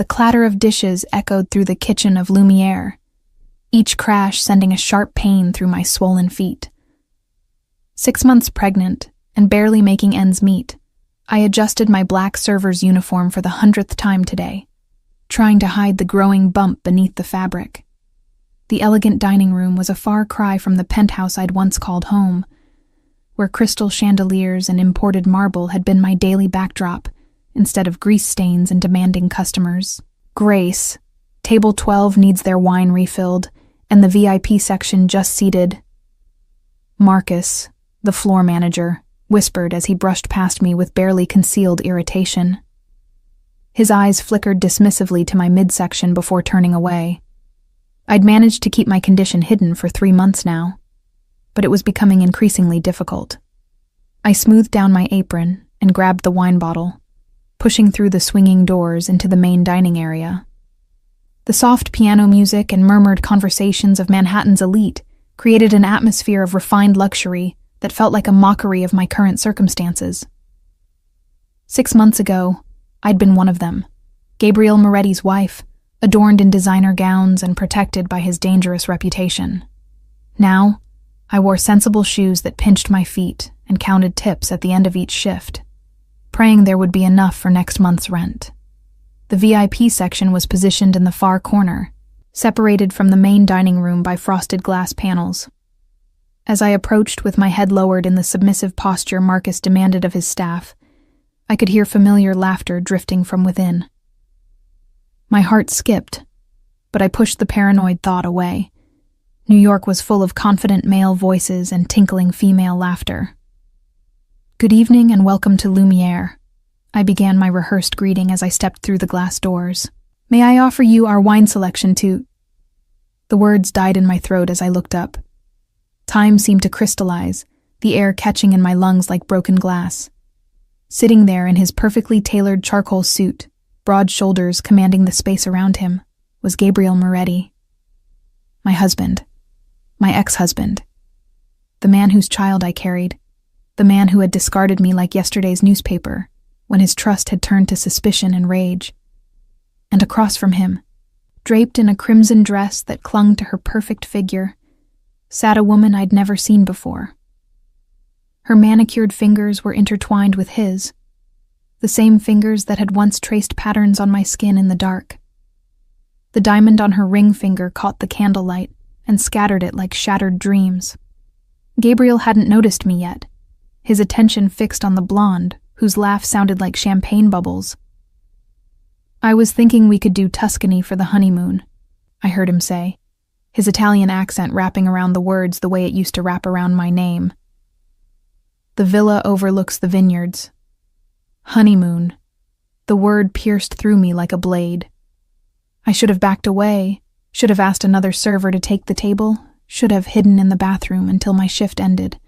the clatter of dishes echoed through the kitchen of Lumiere, each crash sending a sharp pain through my swollen feet. 6 months pregnant and barely making ends meet, I adjusted my black server's uniform for the 100th time today, trying to hide the growing bump beneath the fabric. The elegant dining room was a far cry from the penthouse I'd once called home, where crystal chandeliers and imported marble had been my daily backdrop instead of grease stains and demanding customers. Grace, table 12 needs their wine refilled, and the VIP section just seated. Marcus, the floor manager, whispered as he brushed past me with barely concealed irritation. His eyes flickered dismissively to my midsection before turning away. I'd managed to keep my condition hidden for 3 months now, but it was becoming increasingly difficult. I smoothed down my apron and grabbed the wine bottle, pushing through the swinging doors into the main dining area. The soft piano music and murmured conversations of Manhattan's elite created an atmosphere of refined luxury that felt like a mockery of my current circumstances. 6 months ago, I'd been one of them, Gabriel Moretti's wife, adorned in designer gowns and protected by his dangerous reputation. Now, I wore sensible shoes that pinched my feet and counted tips at the end of each shift, praying there would be enough for next month's rent. The VIP section was positioned in the far corner, separated from the main dining room by frosted glass panels. As I approached with my head lowered in the submissive posture Marcus demanded of his staff, I could hear familiar laughter drifting from within. My heart skipped, but I pushed the paranoid thought away. New York was full of confident male voices and tinkling female laughter. "Good evening and welcome to Lumiere," I began my rehearsed greeting as I stepped through the glass doors. "May I offer you our wine selection to—" The words died in my throat as I looked up. Time seemed to crystallize, the air catching in my lungs like broken glass. Sitting there in his perfectly tailored charcoal suit, broad shoulders commanding the space around him, was Gabriel Moretti. My husband. My ex-husband. The man whose child I carried. The man who had discarded me like yesterday's newspaper, when his trust had turned to suspicion and rage. And across from him, draped in a crimson dress that clung to her perfect figure, sat a woman I'd never seen before. Her manicured fingers were intertwined with his, the same fingers that had once traced patterns on my skin in the dark. The diamond on her ring finger caught the candlelight and scattered it like shattered dreams. Gabriel hadn't noticed me yet, his attention fixed on the blonde, whose laugh sounded like champagne bubbles. "I was thinking we could do Tuscany for the honeymoon," I heard him say, his Italian accent wrapping around the words the way it used to wrap around my name. "The villa overlooks the vineyards." Honeymoon. The word pierced through me like a blade. I should have backed away, should have asked another server to take the table, should have hidden in the bathroom until my shift ended.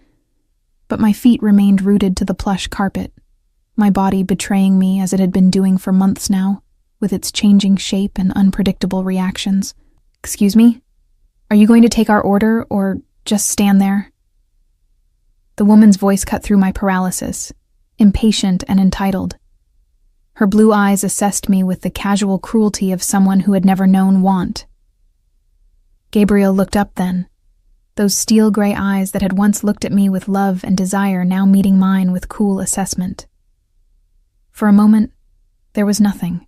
But my feet remained rooted to the plush carpet, my body betraying me as it had been doing for months now, with its changing shape and unpredictable reactions. "Excuse me? Are you going to take our order, or just stand there?" The woman's voice cut through my paralysis, impatient and entitled. Her blue eyes assessed me with the casual cruelty of someone who had never known want. Gabriel looked up then, those steel-gray eyes that had once looked at me with love and desire now meeting mine with cool assessment. For a moment, there was nothing.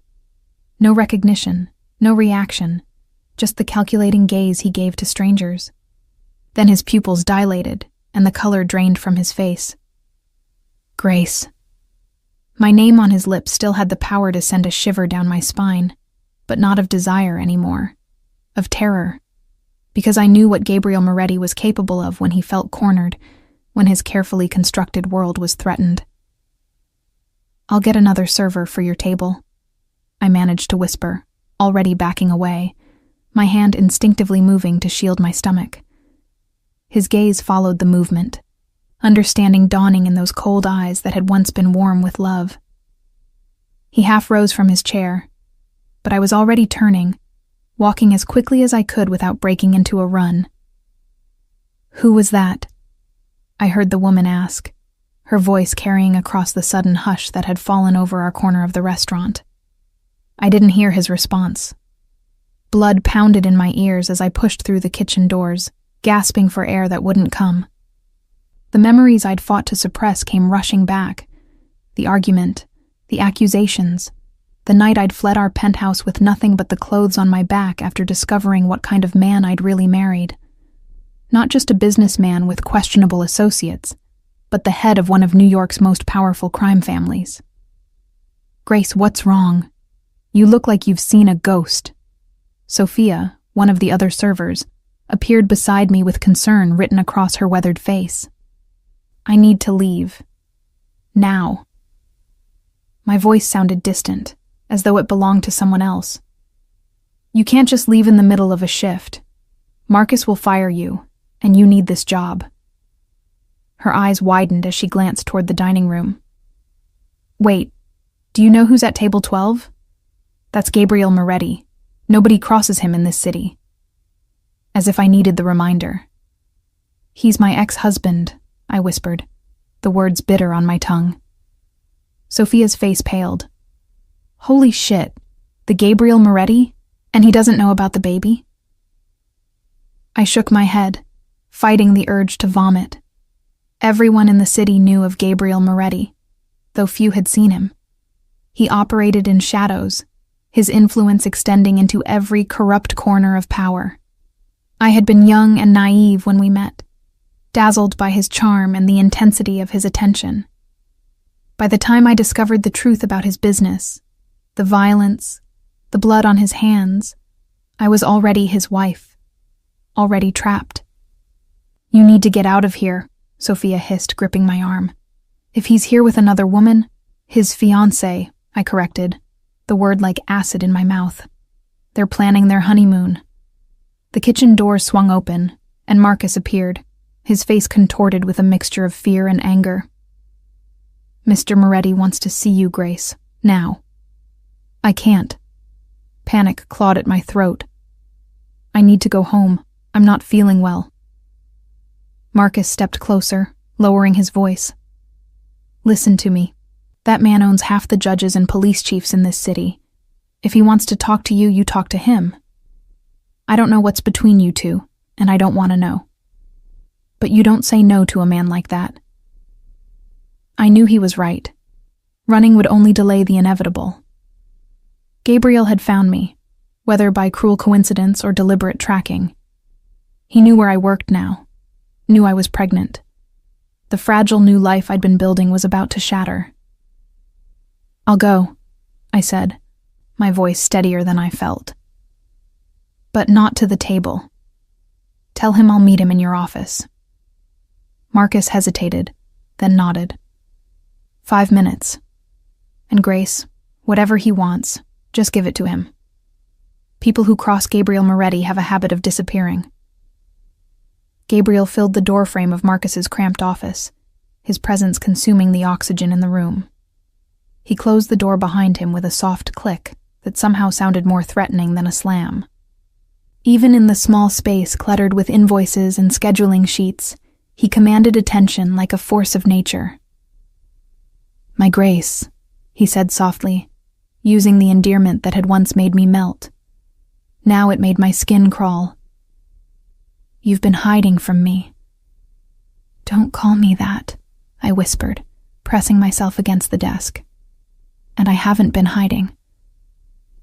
No recognition, no reaction, just the calculating gaze he gave to strangers. Then his pupils dilated, and the color drained from his face. Grace. My name on his lips still had the power to send a shiver down my spine, but not of desire anymore, of terror, because I knew what Gabriel Moretti was capable of when he felt cornered, when his carefully constructed world was threatened. "I'll get another server for your table," I managed to whisper, already backing away, my hand instinctively moving to shield my stomach. His gaze followed the movement, understanding dawning in those cold eyes that had once been warm with love. He half rose from his chair, but I was already turning, walking as quickly as I could without breaking into a run. "Who was that?" I heard the woman ask, her voice carrying across the sudden hush that had fallen over our corner of the restaurant. I didn't hear his response. Blood pounded in my ears as I pushed through the kitchen doors, gasping for air that wouldn't come. The memories I'd fought to suppress came rushing back. The argument, the accusations, the night I'd fled our penthouse with nothing but the clothes on my back after discovering what kind of man I'd really married. Not just a businessman with questionable associates, but the head of one of New York's most powerful crime families. Grace, what's wrong? You look like you've seen a ghost. Sophia, one of the other servers, appeared beside me with concern written across her weathered face. I need to leave. Now. My voice sounded distant, as though it belonged to someone else. You can't just leave in the middle of a shift. Marcus will fire you, and you need this job. Her eyes widened as she glanced toward the dining room. Wait, do you know who's at table 12? That's Gabriel Moretti. Nobody crosses him in this city. As if I needed the reminder. He's my ex-husband, I whispered, the words bitter on my tongue. Sophia's face paled. Holy shit, the Gabriel Moretti? And he doesn't know about the baby? I shook my head, fighting the urge to vomit. Everyone in the city knew of Gabriel Moretti, though few had seen him. He operated in shadows, his influence extending into every corrupt corner of power. I had been young and naive when we met, dazzled by his charm and the intensity of his attention. By the time I discovered the truth about his business, the violence, the blood on his hands, I was already his wife, already trapped. You need to get out of here, Sophia hissed, gripping my arm. If he's here with another woman, his fiancée, I corrected, the word like acid in my mouth. They're planning their honeymoon. The kitchen door swung open, and Marcus appeared, his face contorted with a mixture of fear and anger. Mr. Moretti wants to see you, Grace, now. I can't. Panic clawed at my throat. I need to go home. I'm not feeling well. Marcus stepped closer, lowering his voice. Listen to me. That man owns half the judges and police chiefs in this city. If he wants to talk to you, you talk to him. I don't know what's between you two, and I don't want to know. But you don't say no to a man like that. I knew he was right. Running would only delay the inevitable. Gabriel had found me, whether by cruel coincidence or deliberate tracking. He knew where I worked now, knew I was pregnant. The fragile new life I'd been building was about to shatter. I'll go, I said, my voice steadier than I felt. But not to the table. Tell him I'll meet him in your office. Marcus hesitated, then nodded. 5 minutes. And Grace, whatever he wants, just give it to him. People who cross Gabriel Moretti have a habit of disappearing. Gabriel filled the doorframe of Marcus's cramped office, his presence consuming the oxygen in the room. He closed the door behind him with a soft click that somehow sounded more threatening than a slam. Even in the small space cluttered with invoices and scheduling sheets, he commanded attention like a force of nature. My Grace, he said softly, using the endearment that had once made me melt. Now it made my skin crawl. You've been hiding from me. Don't call me that, I whispered, pressing myself against the desk. And I haven't been hiding.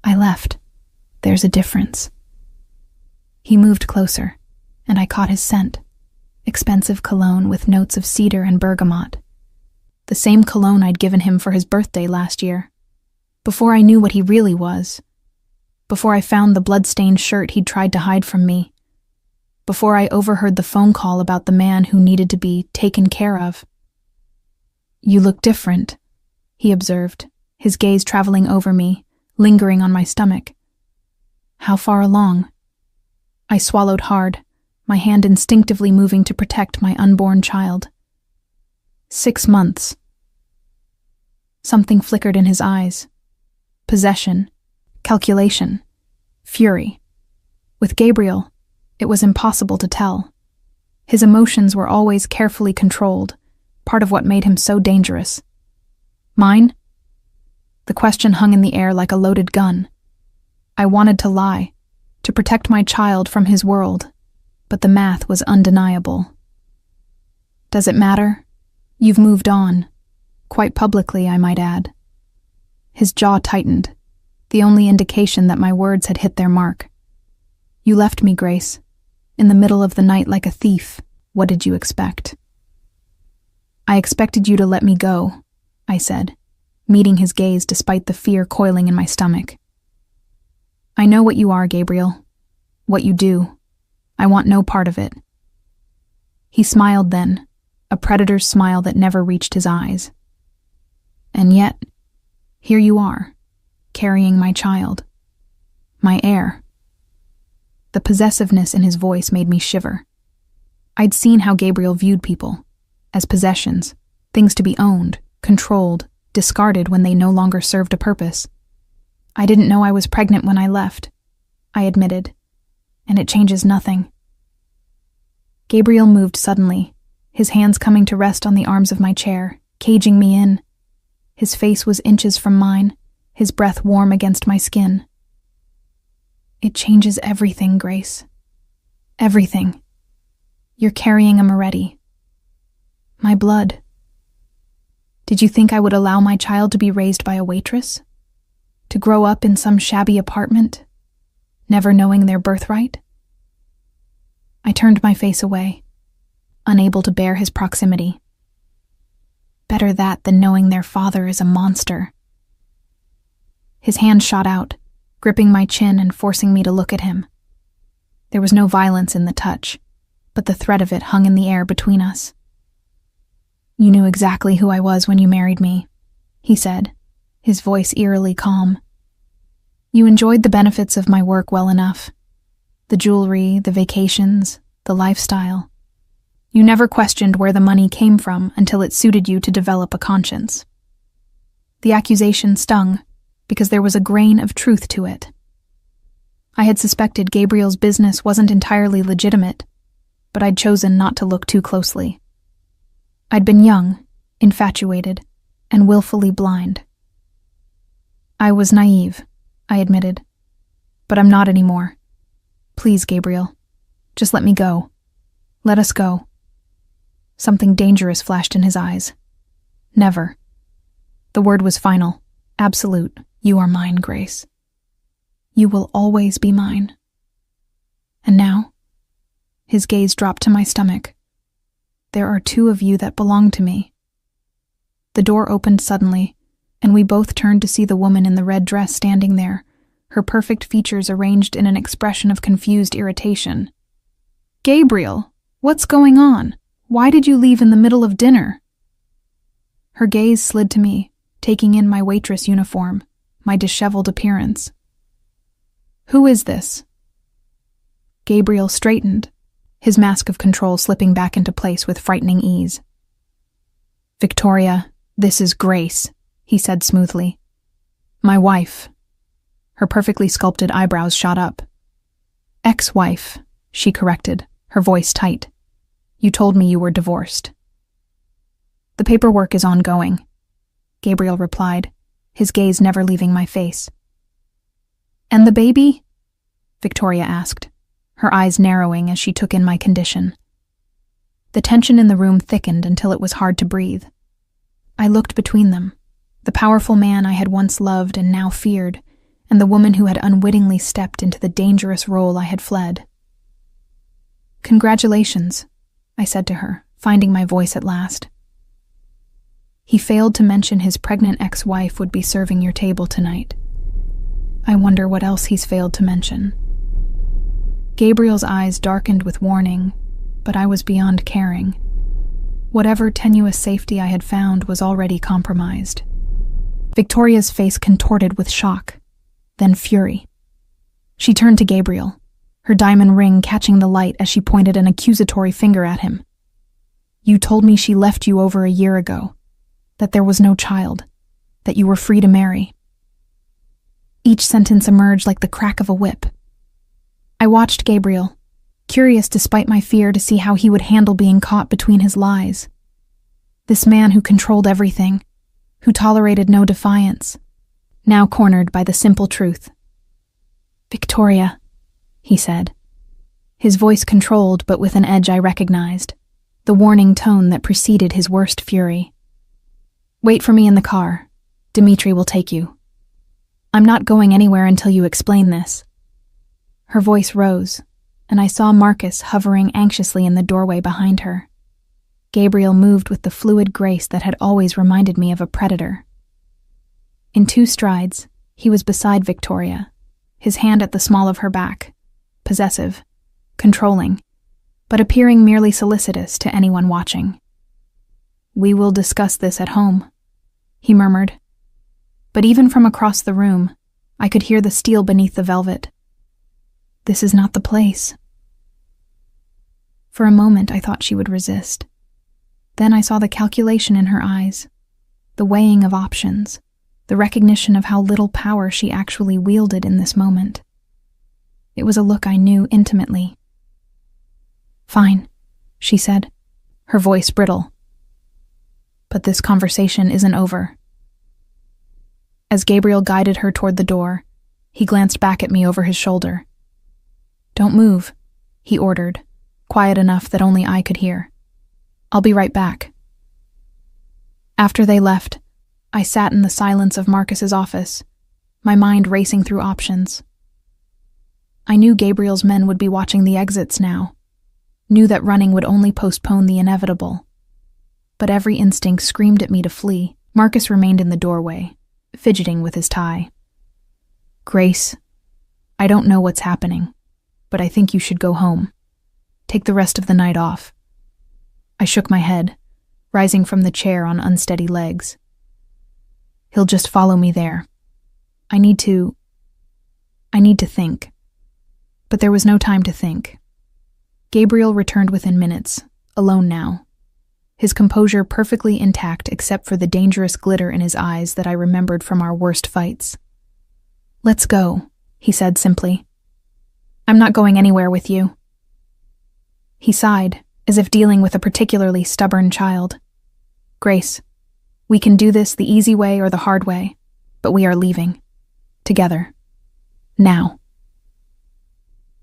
I left. There's a difference. He moved closer, and I caught his scent. Expensive cologne with notes of cedar and bergamot. The same cologne I'd given him for his birthday last year. Before I knew what he really was. Before I found the blood-stained shirt he'd tried to hide from me. Before I overheard the phone call about the man who needed to be taken care of. You look different, he observed, his gaze traveling over me, lingering on my stomach. How far along? I swallowed hard, my hand instinctively moving to protect my unborn child. 6 months. Something flickered in his eyes. Possession, calculation, fury. With Gabriel, it was impossible to tell. His emotions were always carefully controlled, part of what made him so dangerous. Mine? The question hung in the air like a loaded gun. I wanted to lie, to protect my child from his world, but the math was undeniable. Does it matter? You've moved on. Quite publicly, I might add. His jaw tightened, the only indication that my words had hit their mark. You left me, Grace. In the middle of the night like a thief. What did you expect? I expected you to let me go, I said, meeting his gaze despite the fear coiling in my stomach. I know what you are, Gabriel. What you do. I want no part of it. He smiled then, a predator's smile that never reached his eyes. And yet, here you are, carrying my child. My heir. The possessiveness in his voice made me shiver. I'd seen how Gabriel viewed people, as possessions, things to be owned, controlled, discarded when they no longer served a purpose. I didn't know I was pregnant when I left, I admitted, and it changes nothing. Gabriel moved suddenly, his hands coming to rest on the arms of my chair, caging me in. His face was inches from mine, his breath warm against my skin. It changes everything, Grace. Everything. You're carrying a Moretti. My blood. Did you think I would allow my child to be raised by a waitress? To grow up in some shabby apartment, never knowing their birthright? I turned my face away, unable to bear his proximity. Better that than knowing their father is a monster. His hand shot out, gripping my chin and forcing me to look at him. There was no violence in the touch, but the threat of it hung in the air between us. You knew exactly who I was when you married me, he said, his voice eerily calm. You enjoyed the benefits of my work well enough. The jewelry, the vacations, the lifestyle. You never questioned where the money came from until it suited you to develop a conscience. The accusation stung, because there was a grain of truth to it. I had suspected Gabriel's business wasn't entirely legitimate, but I'd chosen not to look too closely. I'd been young, infatuated, and willfully blind. I was naive, I admitted, but I'm not anymore. Please, Gabriel, just let me go. Let us go. Something dangerous flashed in his eyes. Never. The word was final, absolute. You are mine, Grace. You will always be mine. And now? His gaze dropped to my stomach. There are two of you that belong to me. The door opened suddenly, and we both turned to see the woman in the red dress standing there, her perfect features arranged in an expression of confused irritation. Gabriel, what's going on? Why did you leave in the middle of dinner? Her gaze slid to me, taking in my waitress uniform, my disheveled appearance. Who is this? Gabriel straightened, his mask of control slipping back into place with frightening ease. Victoria, this is Grace, he said smoothly. My wife. Her perfectly sculpted eyebrows shot up. Ex-wife, she corrected, her voice tight. You told me you were divorced. The paperwork is ongoing, Gabriel replied, his gaze never leaving my face. And the baby? Victoria asked, her eyes narrowing as she took in my condition. The tension in the room thickened until it was hard to breathe. I looked between them, the powerful man I had once loved and now feared, and the woman who had unwittingly stepped into the dangerous role I had fled. Congratulations, I said to her, finding my voice at last. He failed to mention his pregnant ex-wife would be serving your table tonight. I wonder what else he's failed to mention. Gabriel's eyes darkened with warning, but I was beyond caring. Whatever tenuous safety I had found was already compromised. Victoria's face contorted with shock, then fury. She turned to Gabriel, her diamond ring catching the light as she pointed an accusatory finger at him. You told me she left you over a year ago, that there was no child, that you were free to marry. Each sentence emerged like the crack of a whip. I watched Gabriel, curious despite my fear to see how he would handle being caught between his lies. This man who controlled everything, who tolerated no defiance, now cornered by the simple truth. "Victoria," he said, his voice controlled but with an edge I recognized, the warning tone that preceded his worst fury. "Wait for me in the car. Dimitri will take you. I'm not going anywhere until you explain this." Her voice rose, and I saw Marcus hovering anxiously in the doorway behind her. Gabriel moved with the fluid grace that had always reminded me of a predator. In 2 strides, he was beside Victoria, his hand at the small of her back, possessive, controlling, but appearing merely solicitous to anyone watching. "We will discuss this at home," he murmured. But even from across the room, I could hear the steel beneath the velvet. "This is not the place." For a moment, I thought she would resist. Then I saw the calculation in her eyes, the weighing of options, the recognition of how little power she actually wielded in this moment. It was a look I knew intimately. "Fine," she said, her voice brittle. "But this conversation isn't over." As Gabriel guided her toward the door, he glanced back at me over his shoulder. "Don't move," he ordered, quiet enough that only I could hear. "I'll be right back." After they left, I sat in the silence of Marcus's office, my mind racing through options. I knew Gabriel's men would be watching the exits now, knew that running would only postpone the inevitable. But every instinct screamed at me to flee. Marcus remained in the doorway, fidgeting with his tie. "Grace, I don't know what's happening, but I think you should go home. Take the rest of the night off." I shook my head, rising from the chair on unsteady legs. "He'll just follow me there. I need to think." But there was no time to think. Gabriel returned within minutes, alone now, his composure perfectly intact except for the dangerous glitter in his eyes that I remembered from our worst fights. "Let's go," he said simply. "I'm not going anywhere with you." He sighed, as if dealing with a particularly stubborn child. "Grace, we can do this the easy way or the hard way, but we are leaving. Together. Now."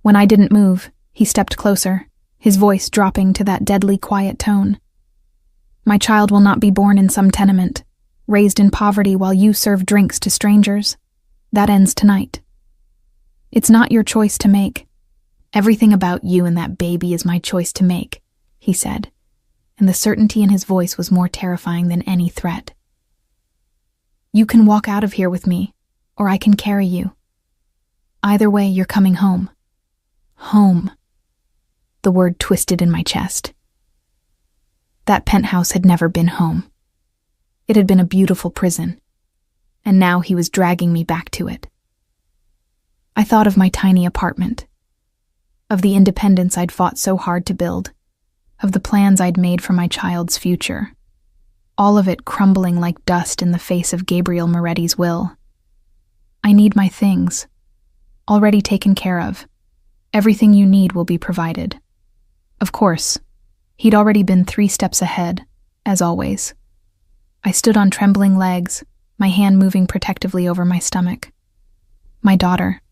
When I didn't move, he stepped closer, his voice dropping to that deadly quiet tone. "My child will not be born in some tenement, raised in poverty while you serve drinks to strangers. That ends tonight. It's not your choice to make. Everything about you and that baby is my choice to make," he said, and the certainty in his voice was more terrifying than any threat. "You can walk out of here with me, or I can carry you. Either way, you're coming home." Home. The word twisted in my chest. That penthouse had never been home. It had been a beautiful prison, and now he was dragging me back to it. I thought of my tiny apartment, of the independence I'd fought so hard to build, of the plans I'd made for my child's future, all of it crumbling like dust in the face of Gabriel Moretti's will. "I need my things, already taken care of. Everything you need will be provided." Of course, he'd already been 3 steps ahead, as always. I stood on trembling legs, my hand moving protectively over my stomach. My daughter.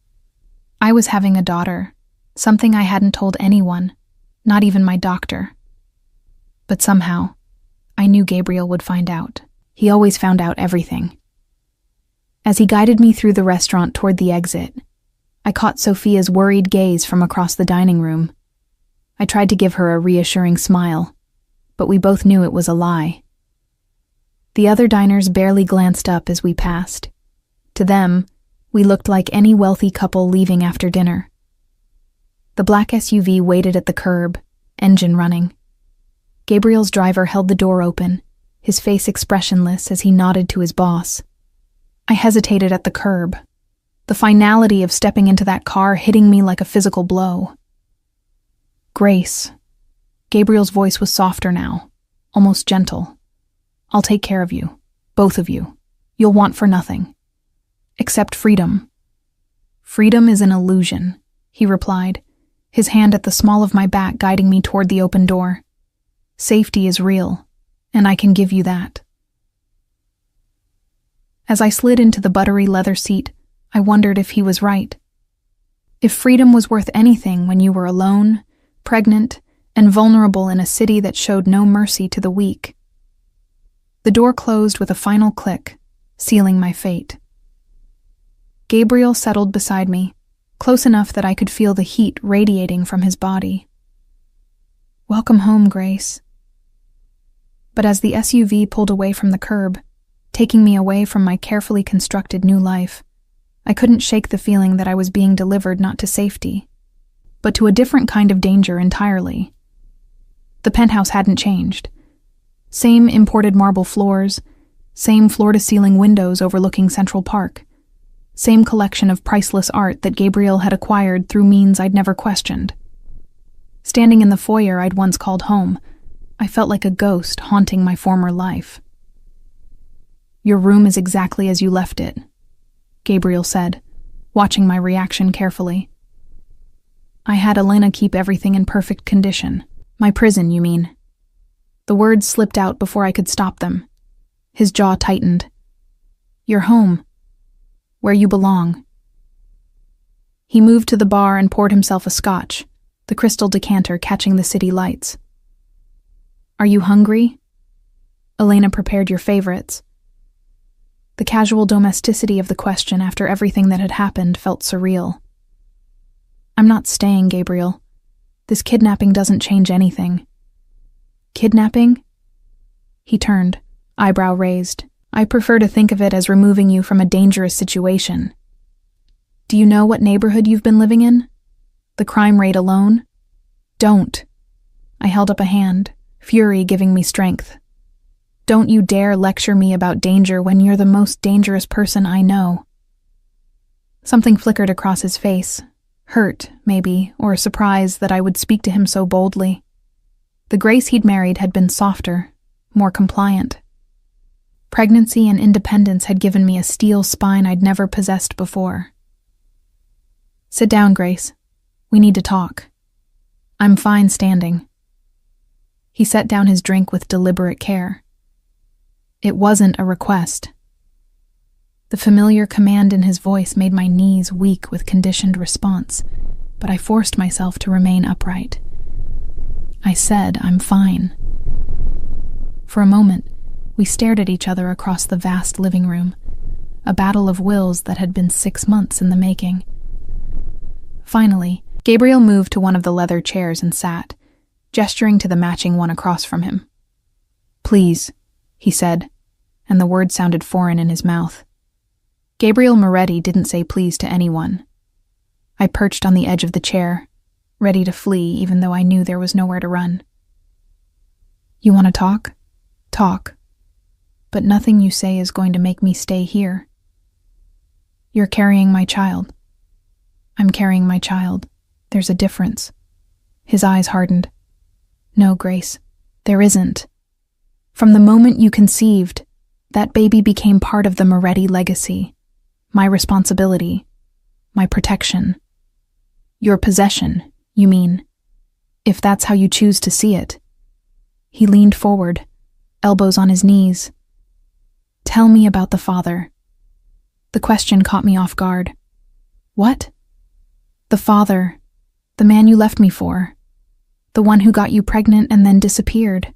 I was having a daughter, something I hadn't told anyone, not even my doctor. But somehow, I knew Gabriel would find out. He always found out everything. As he guided me through the restaurant toward the exit, I caught Sophia's worried gaze from across the dining room. I tried to give her a reassuring smile, but we both knew it was a lie. The other diners barely glanced up as we passed. To them, we looked like any wealthy couple leaving after dinner. The black SUV waited at the curb, engine running. Gabriel's driver held the door open, his face expressionless as he nodded to his boss. I hesitated at the curb, the finality of stepping into that car hitting me like a physical blow. "Grace." Gabriel's voice was softer now, almost gentle. "I'll take care of you, both of you. You'll want for nothing. Except freedom." "Freedom is an illusion," he replied, his hand at the small of my back guiding me toward the open door. "Safety is real, and I can give you that." As I slid into the buttery leather seat, I wondered if he was right. If freedom was worth anything when you were alone, pregnant, and vulnerable in a city that showed no mercy to the weak. The door closed with a final click, sealing my fate. Gabriel settled beside me, close enough that I could feel the heat radiating from his body. "Welcome home, Grace." But as the SUV pulled away from the curb, taking me away from my carefully constructed new life, I couldn't shake the feeling that I was being delivered not to safety, but to a different kind of danger entirely. The penthouse hadn't changed. Same imported marble floors, same floor-to-ceiling windows overlooking Central Park, same collection of priceless art that Gabriel had acquired through means I'd never questioned. Standing in the foyer I'd once called home, I felt like a ghost haunting my former life. "Your room is exactly as you left it," Gabriel said, watching my reaction carefully. "I had Elena keep everything in perfect condition. My prison, you mean?" The words slipped out before I could stop them. His jaw tightened. "You're home. Where you belong." He moved to the bar and poured himself a scotch, the crystal decanter catching the city lights. "Are you hungry? Elena prepared your favorites." The casual domesticity of the question after everything that had happened felt surreal. "I'm not staying, Gabriel. This kidnapping doesn't change anything." "Kidnapping?" He turned, eyebrow raised. "I prefer to think of it as removing you from a dangerous situation. Do you know what neighborhood you've been living in? The crime rate alone? Don't." I held up a hand, fury giving me strength. "Don't you dare lecture me about danger when you're the most dangerous person I know." Something flickered across his face. Hurt, maybe, or surprise that I would speak to him so boldly. The Grace he'd married had been softer, more compliant. Pregnancy and independence had given me a steel spine I'd never possessed before. "Sit down, Grace. We need to talk." "I'm fine standing." He set down his drink with deliberate care. It wasn't a request. The familiar command in his voice made my knees weak with conditioned response, but I forced myself to remain upright. I said, "I'm fine." For a moment, we stared at each other across the vast living room, a battle of wills that had been 6 months in the making. Finally, Gabriel moved to one of the leather chairs and sat, gesturing to the matching one across from him. "Please," he said, and the word sounded foreign in his mouth. Gabriel Moretti didn't say please to anyone. I perched on the edge of the chair, ready to flee even though I knew there was nowhere to run. "You want to talk? Talk. But nothing you say is going to make me stay here. You're carrying my child." "I'm carrying my child. There's a difference." His eyes hardened. "No, Grace, there isn't. From the moment you conceived, that baby became part of the Moretti legacy, my responsibility, my protection. Your possession, you mean, if that's how you choose to see it." He leaned forward, elbows on his knees. "Tell me about the father." The question caught me off guard. "What?" "The father, the man you left me for, the one who got you pregnant and then disappeared,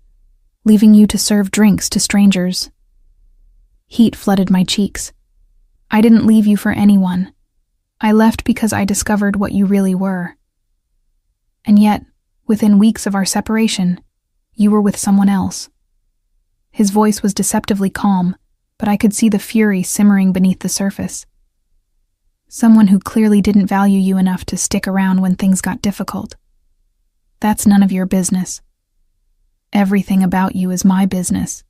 leaving you to serve drinks to strangers." Heat flooded my cheeks. "I didn't leave you for anyone. I left because I discovered what you really were. And yet, within weeks of our separation, you were with someone else." His voice was deceptively calm, but I could see the fury simmering beneath the surface. "Someone who clearly didn't value you enough to stick around when things got difficult. That's none of your business. Everything about you is my business."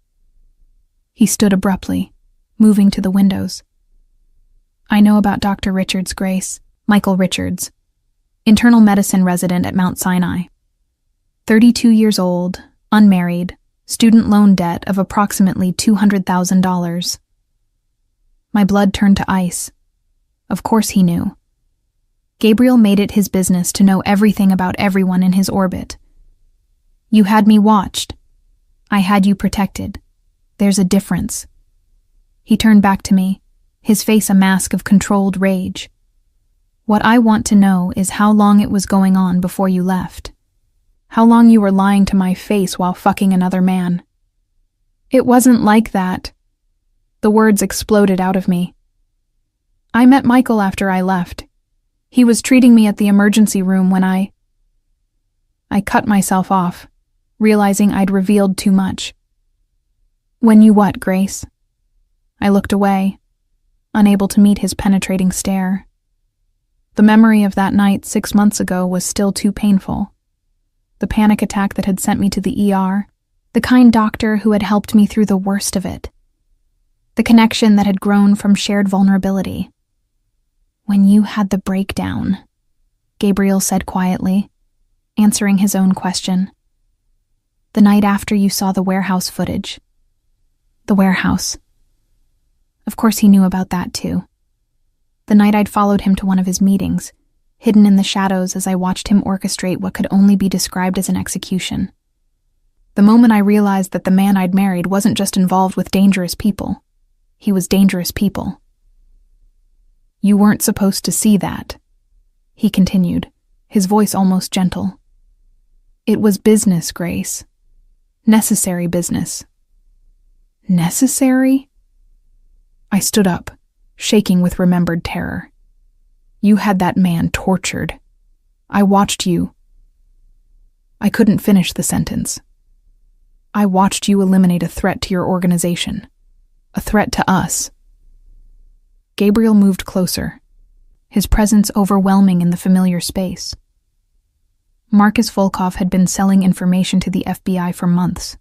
He stood abruptly, moving to the windows. "I know about Dr. Richards, Grace, Michael Richards, internal medicine resident at Mount Sinai. 32 years old, unmarried, student loan debt of approximately $200,000. My blood turned to ice. Of course he knew. Gabriel made it his business to know everything about everyone in his orbit. "You had me watched. I had you protected. There's a difference." He turned back to me, his face a mask of controlled rage. What I want to know is how long it was going on before you left. How long you were lying to my face while fucking another man. It wasn't like that. The words exploded out of me. I met Michael after I left. He was treating me at the emergency room when I cut myself off, realizing I'd revealed too much. When you what, Grace? I looked away, unable to meet his penetrating stare. The memory of that night 6 months ago was still too painful. The panic attack that had sent me to the ER, the kind doctor who had helped me through the worst of it. The connection that had grown from shared vulnerability. When you had the breakdown, Gabriel said quietly, answering his own question. The night after you saw the warehouse footage. The warehouse. Of course he knew about that too. The night I'd followed him to one of his meetings, hidden in the shadows as I watched him orchestrate what could only be described as an execution. The moment I realized that the man I'd married wasn't just involved with dangerous people. He was dangerous people. You weren't supposed to see that, he continued, his voice almost gentle. It was business, Grace. Necessary business. Necessary? I stood up, shaking with remembered terror. You had that man tortured. I watched you. I couldn't finish the sentence. I watched you eliminate a threat to your organization. A threat to us. Gabriel moved closer, his presence overwhelming in the familiar space. Marcus Volkov had been selling information to the FBI for months.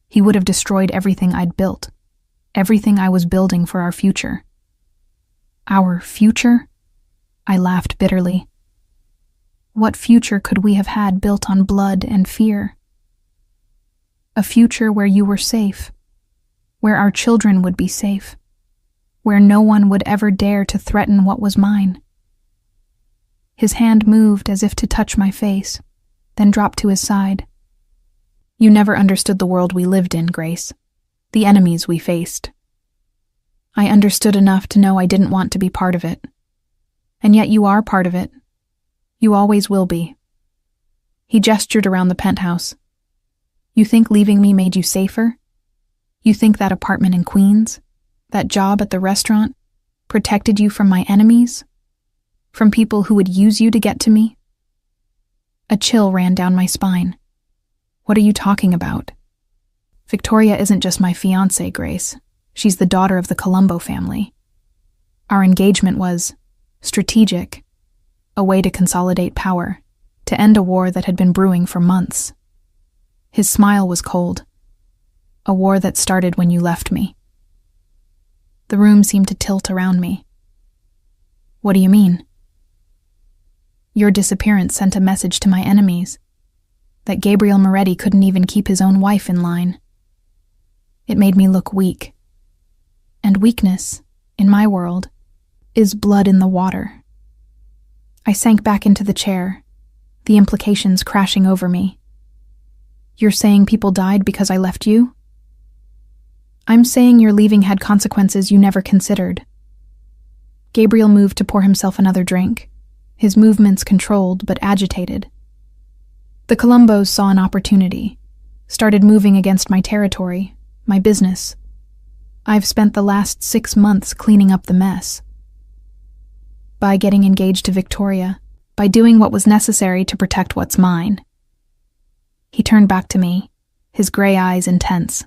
He would have destroyed everything I'd built, everything I was building for our future. Our future? I laughed bitterly. What future could we have had built on blood and fear? A future where you were safe, where our children would be safe, where no one would ever dare to threaten what was mine. His hand moved as if to touch my face, then dropped to his side. You never understood the world we lived in, Grace, the enemies we faced. I understood enough to know I didn't want to be part of it. And yet you are part of it. You always will be. He gestured around the penthouse. You think leaving me made you safer? You think that apartment in Queens, that job at the restaurant, protected you from my enemies? From people who would use you to get to me? A chill ran down my spine. What are you talking about? Victoria isn't just my fiancée, Grace. She's the daughter of the Colombo family. Our engagement was strategic, a way to consolidate power, to end a war that had been brewing for months. His smile was cold. A war that started when you left me. The room seemed to tilt around me. What do you mean? Your disappearance sent a message to my enemies that Gabriel Moretti couldn't even keep his own wife in line. It made me look weak. And weakness, in my world, is blood in the water. I sank back into the chair, the implications crashing over me. You're saying people died because I left you? I'm saying your leaving had consequences you never considered. Gabriel moved to pour himself another drink, his movements controlled but agitated. The Colombos saw an opportunity, started moving against my territory, my business. I've spent the last 6 months cleaning up the mess. By getting engaged to Victoria, by doing what was necessary to protect what's mine. He turned back to me, his gray eyes intense.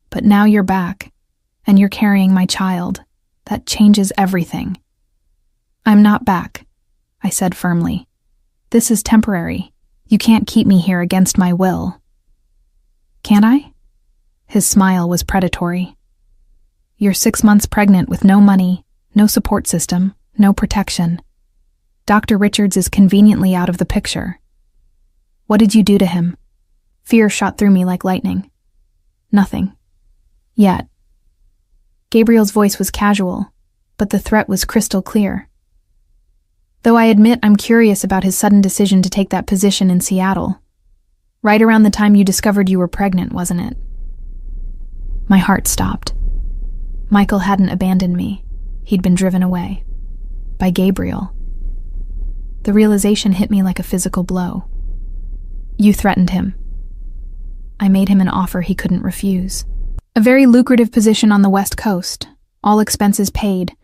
But now you're back, and you're carrying my child. That changes everything. I'm not back, I said firmly. This is temporary. You can't keep me here against my will. Can't I? His smile was predatory. You're 6 months pregnant with no money, no support system, no protection. Dr. Richards is conveniently out of the picture. What did you do to him? Fear shot through me like lightning. Nothing. Yet. Gabriel's voice was casual, but the threat was crystal clear. Though I admit I'm curious about his sudden decision to take that position in Seattle. Right around the time you discovered you were pregnant, wasn't it? My heart stopped. Michael hadn't abandoned me. He'd been driven away. By Gabriel. The realization hit me like a physical blow. You threatened him. I made him an offer he couldn't refuse. A very lucrative position on the West Coast, all expenses paid,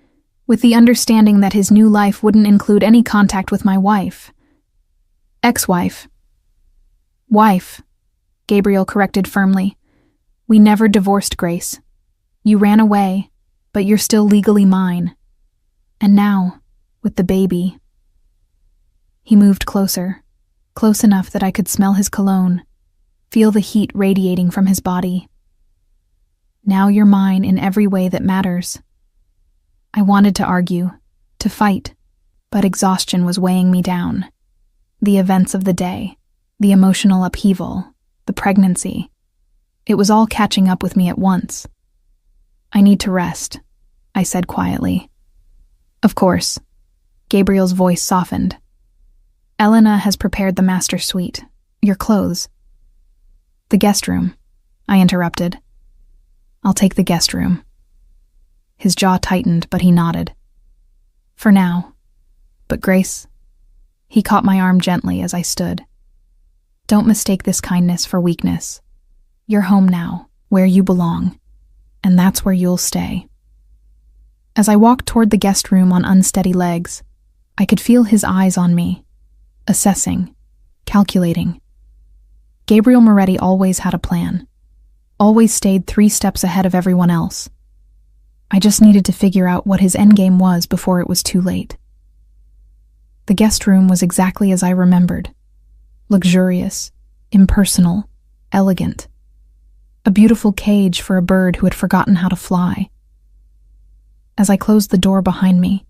with the understanding that his new life wouldn't include any contact with my wife. Ex-wife. Wife, Gabriel corrected firmly. We never divorced, Grace. You ran away, but you're still legally mine. And now, with the baby. He moved closer, close enough that I could smell his cologne, feel the heat radiating from his body. Now you're mine in every way that matters. I wanted to argue, to fight, but exhaustion was weighing me down. The events of the day, the emotional upheaval, the pregnancy. It was all catching up with me at once. I need to rest, I said quietly. Of course. Gabriel's voice softened. Elena has prepared the master suite. Your clothes. The guest room, I interrupted. I'll take the guest room. His jaw tightened, but he nodded. For now. But Grace... He caught my arm gently as I stood. Don't mistake this kindness for weakness. You're home now, where you belong, and that's where you'll stay. As I walked toward the guest room on unsteady legs, I could feel his eyes on me, assessing, calculating. Gabriel Moretti always had a plan, always stayed 3 steps ahead of everyone else. I just needed to figure out what his endgame was before it was too late. The guest room was exactly as I remembered. Luxurious, impersonal, elegant. A beautiful cage for a bird who had forgotten how to fly. As I closed the door behind me,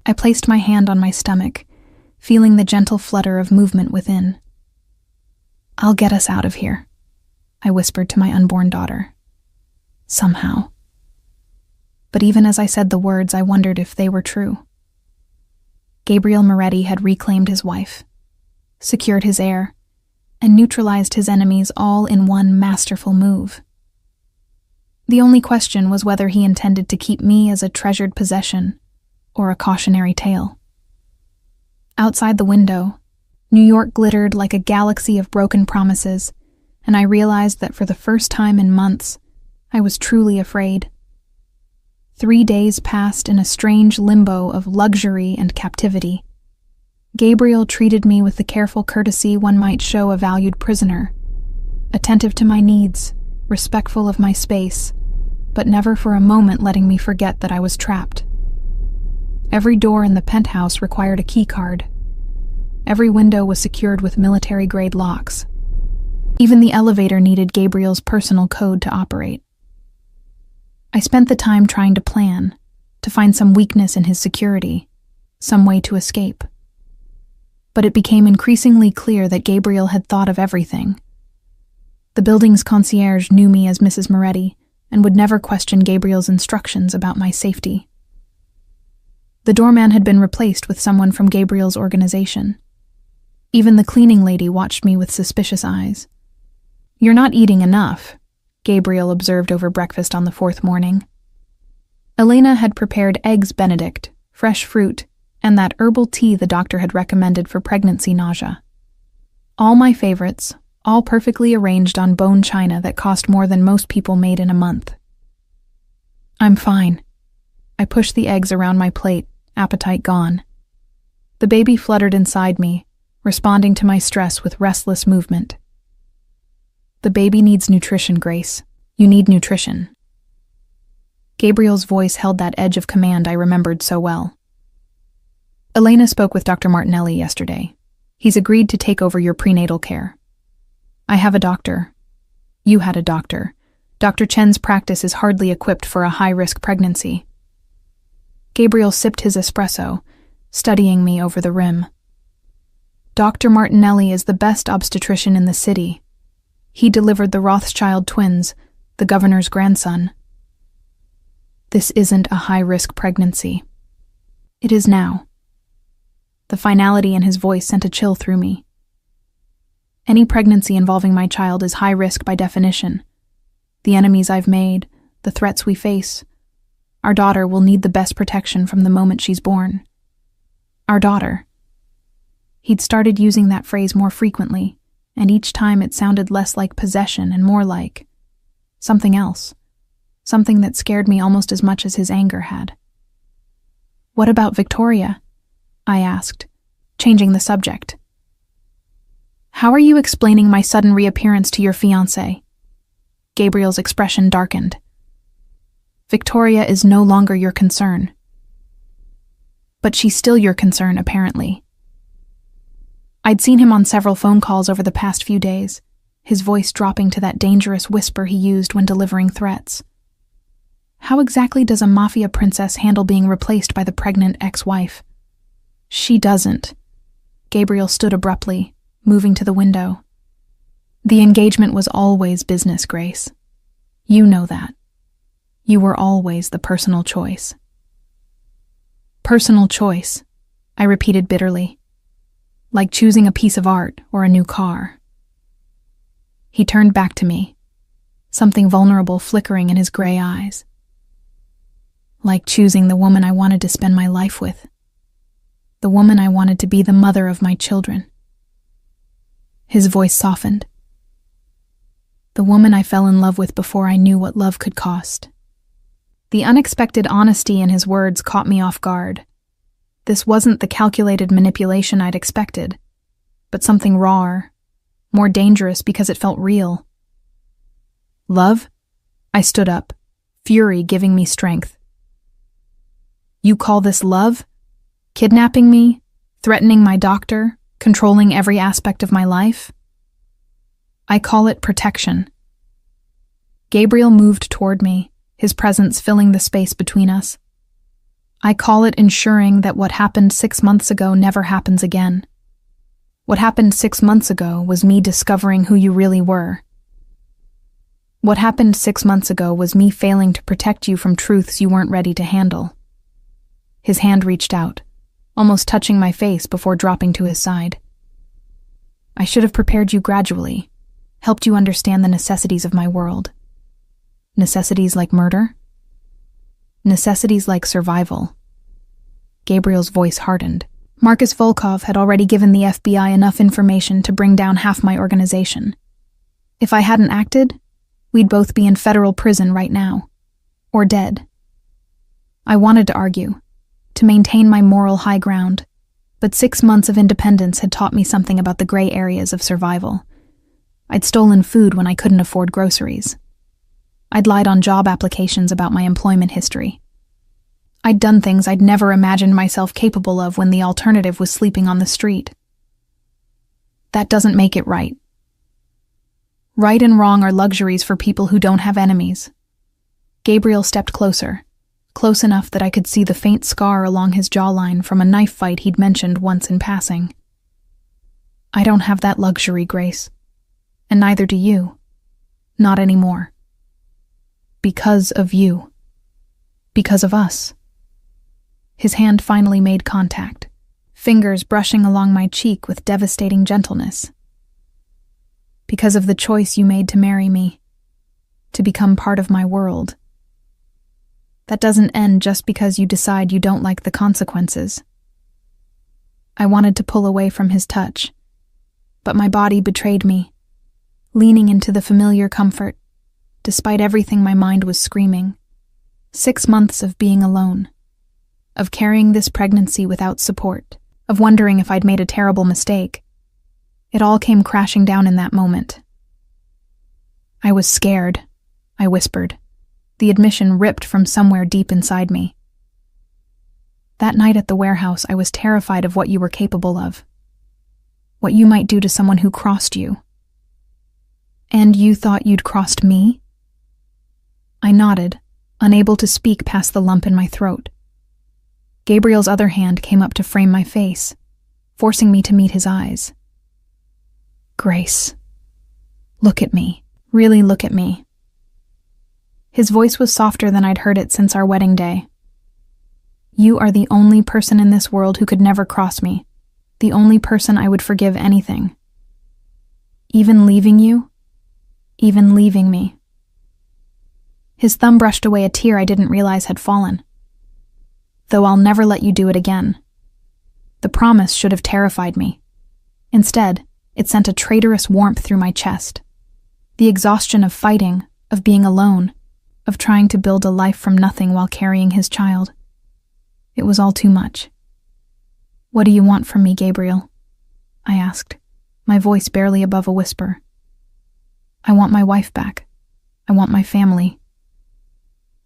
I placed my hand on my stomach, feeling the gentle flutter of movement within. I'll get us out of here, I whispered to my unborn daughter. Somehow. But even as I said the words, I wondered if they were true. Gabriel Moretti had reclaimed his wife, secured his heir, and neutralized his enemies all in one masterful move. The only question was whether he intended to keep me as a treasured possession or a cautionary tale. Outside the window, New York glittered like a galaxy of broken promises, and I realized that for the first time in months, I was truly afraid. 3 days passed in a strange limbo of luxury and captivity. Gabriel treated me with the careful courtesy one might show a valued prisoner, attentive to my needs, respectful of my space, but never for a moment letting me forget that I was trapped. Every door in the penthouse required a key card. Every window was secured with military-grade locks. Even the elevator needed Gabriel's personal code to operate. I spent the time trying to plan, to find some weakness in his security, some way to escape. But it became increasingly clear that Gabriel had thought of everything. The building's concierge knew me as Mrs. Moretti and would never question Gabriel's instructions about my safety. The doorman had been replaced with someone from Gabriel's organization. Even the cleaning lady watched me with suspicious eyes. You're not eating enough, Gabriel observed over breakfast on the 4th morning. Elena had prepared eggs Benedict, fresh fruit, and that herbal tea the doctor had recommended for pregnancy nausea. All my favorites, all perfectly arranged on bone china that cost more than most people made in a month. I'm fine. I pushed the eggs around my plate, appetite gone. The baby fluttered inside me, responding to my stress with restless movement. The baby needs nutrition, Grace. You need nutrition. Gabriel's voice held that edge of command I remembered so well. Elena spoke with Dr. Martinelli yesterday. He's agreed to take over your prenatal care. I have a doctor. You had a doctor. Dr. Chen's practice is hardly equipped for a high-risk pregnancy. Gabriel sipped his espresso, studying me over the rim. Dr. Martinelli is the best obstetrician in the city. He delivered the Rothschild twins, the governor's grandson. This isn't a high-risk pregnancy. It is now. The finality in his voice sent a chill through me. Any pregnancy involving my child is high risk by definition. The enemies I've made, the threats we face, Our daughter will need the best protection from the moment she's born. Our daughter. He'd started using that phrase more frequently, and each time it sounded less like possession and more like something else. Something that scared me almost as much as his anger had. "What about Victoria?" I asked, changing the subject. "How are you explaining my sudden reappearance to your fiancé?" Gabriel's expression darkened. "Victoria is no longer your concern." "But she's still your concern, apparently." I'd seen him on several phone calls over the past few days, his voice dropping to that dangerous whisper he used when delivering threats. How exactly does a Mafia princess handle being replaced by the pregnant ex-wife? "She doesn't." Gabriel stood abruptly, moving to the window. "The engagement was always business, Grace. You know that. You were always the personal choice." "Personal choice," I repeated bitterly. "Like choosing a piece of art or a new car." He turned back to me, something vulnerable flickering in his gray eyes. "Like choosing the woman I wanted to spend my life with. The woman I wanted to be the mother of my children." His voice softened. "The woman I fell in love with before I knew what love could cost." The unexpected honesty in his words caught me off guard. This wasn't the calculated manipulation I'd expected, but something rawer, more dangerous because it felt real. "Love?" I stood up, fury giving me strength. "You call this love? Kidnapping me? Threatening my doctor? Controlling every aspect of my life?" "I call it protection." Gabriel moved toward me, his presence filling the space between us. "I call it ensuring that what happened 6 months ago never happens again. What happened 6 months ago was me discovering who you really were. What happened 6 months ago was me failing to protect you from truths you weren't ready to handle." His hand reached out, almost touching my face before dropping to his side. "I should have prepared you gradually, helped you understand the necessities of my world. Necessities like murder? Necessities like survival." Gabriel's voice hardened. Marcus Volkov had already given the FBI enough information to bring down half my organization. If I hadn't acted, we'd both be in federal prison right now. Or dead. I wanted to argue, to maintain my moral high ground, but 6 months of independence had taught me something about the gray areas of survival. I'd stolen food when I couldn't afford groceries. I'd lied on job applications about my employment history. I'd done things I'd never imagined myself capable of when the alternative was sleeping on the street. That doesn't make it right. Right and wrong are luxuries for people who don't have enemies. Gabriel stepped closer, close enough that I could see the faint scar along his jawline from a knife fight he'd mentioned once in passing. "I don't have that luxury, Grace. And neither do you. Not anymore. Because of you. Because of us." His hand finally made contact, fingers brushing along my cheek with devastating gentleness. "Because of the choice you made to marry me, to become part of my world. That doesn't end just because you decide you don't like the consequences." I wanted to pull away from his touch, but my body betrayed me, leaning into the familiar comfort, despite everything my mind was screaming. 6 months of being alone, of carrying this pregnancy without support, of wondering if I'd made a terrible mistake. It all came crashing down in that moment. "I was scared," I whispered, the admission ripped from somewhere deep inside me. "That night at the warehouse, I was terrified of what you were capable of. What you might do to someone who crossed you." "And you thought you'd crossed me?" I nodded, unable to speak past the lump in my throat. Gabriel's other hand came up to frame my face, forcing me to meet his eyes. "Grace, look at me. Really look at me." His voice was softer than I'd heard it since our wedding day. "You are the only person in this world who could never cross me, the only person I would forgive anything. Even leaving you, even leaving me." His thumb brushed away a tear I didn't realize had fallen. "Though I'll never let you do it again." The promise should have terrified me. Instead, it sent a traitorous warmth through my chest. The exhaustion of fighting, of being alone, of trying to build a life from nothing while carrying his child. It was all too much. "What do you want from me, Gabriel?" I asked, my voice barely above a whisper. "I want my wife back. I want my family."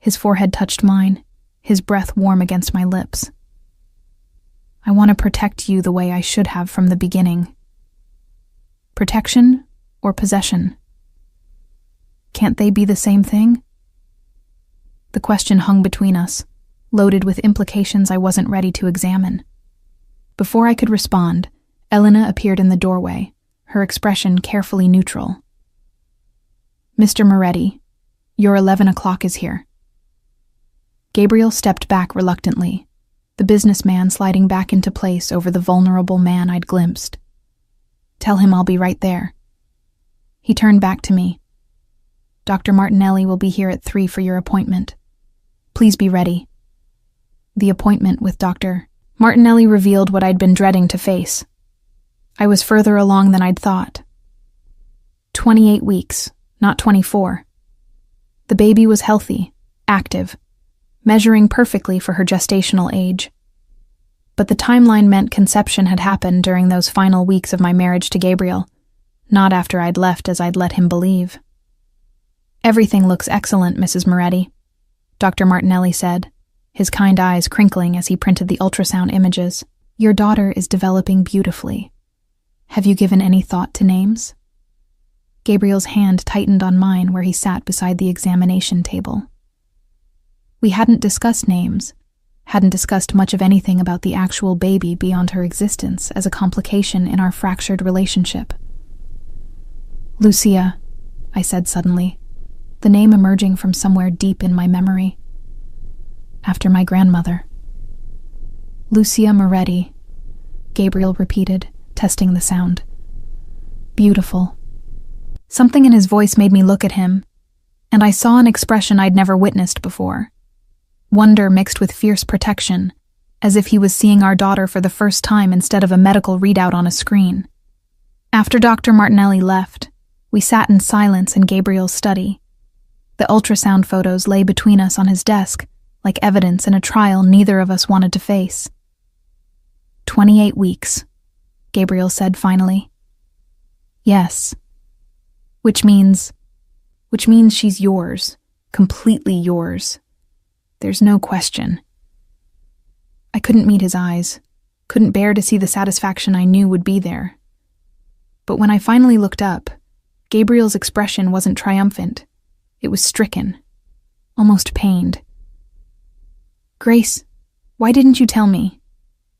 His forehead touched mine, his breath warm against my lips. "I want to protect you the way I should have from the beginning." Protection or possession? Can't they be the same thing? The question hung between us, loaded with implications I wasn't ready to examine. Before I could respond, Elena appeared in the doorway, her expression carefully neutral. "Mr. Moretti, your 11 o'clock is here." Gabriel stepped back reluctantly, the businessman sliding back into place over the vulnerable man I'd glimpsed. "Tell him I'll be right there." He turned back to me. "Dr. Martinelli will be here at 3 for your appointment. Please be ready." The appointment with Dr. Martinelli revealed what I'd been dreading to face. I was further along than I'd thought. 28 weeks, not 24. The baby was healthy, active, measuring perfectly for her gestational age. But the timeline meant conception had happened during those final weeks of my marriage to Gabriel, not after I'd left as I'd let him believe. "Everything looks excellent, Mrs. Moretti," Dr. Martinelli said, his kind eyes crinkling as he printed the ultrasound images. "Your daughter is developing beautifully. Have you given any thought to names?" Gabriel's hand tightened on mine where he sat beside the examination table. We hadn't discussed names, hadn't discussed much of anything about the actual baby beyond her existence as a complication in our fractured relationship. "Lucia," I said suddenly, the name emerging from somewhere deep in my memory. "After my grandmother." "Lucia Moretti," Gabriel repeated, testing the sound. "Beautiful." Something in his voice made me look at him, and I saw an expression I'd never witnessed before. Wonder mixed with fierce protection, as if he was seeing our daughter for the first time instead of a medical readout on a screen. After Dr. Martinelli left, we sat in silence in Gabriel's study. The ultrasound photos lay between us on his desk, like evidence in a trial neither of us wanted to face. 28 weeks, Gabriel said finally. "Yes. Which means she's yours, completely yours. There's no question." I couldn't meet his eyes, couldn't bear to see the satisfaction I knew would be there. But when I finally looked up, Gabriel's expression wasn't triumphant. It was stricken, almost pained. "Grace, why didn't you tell me?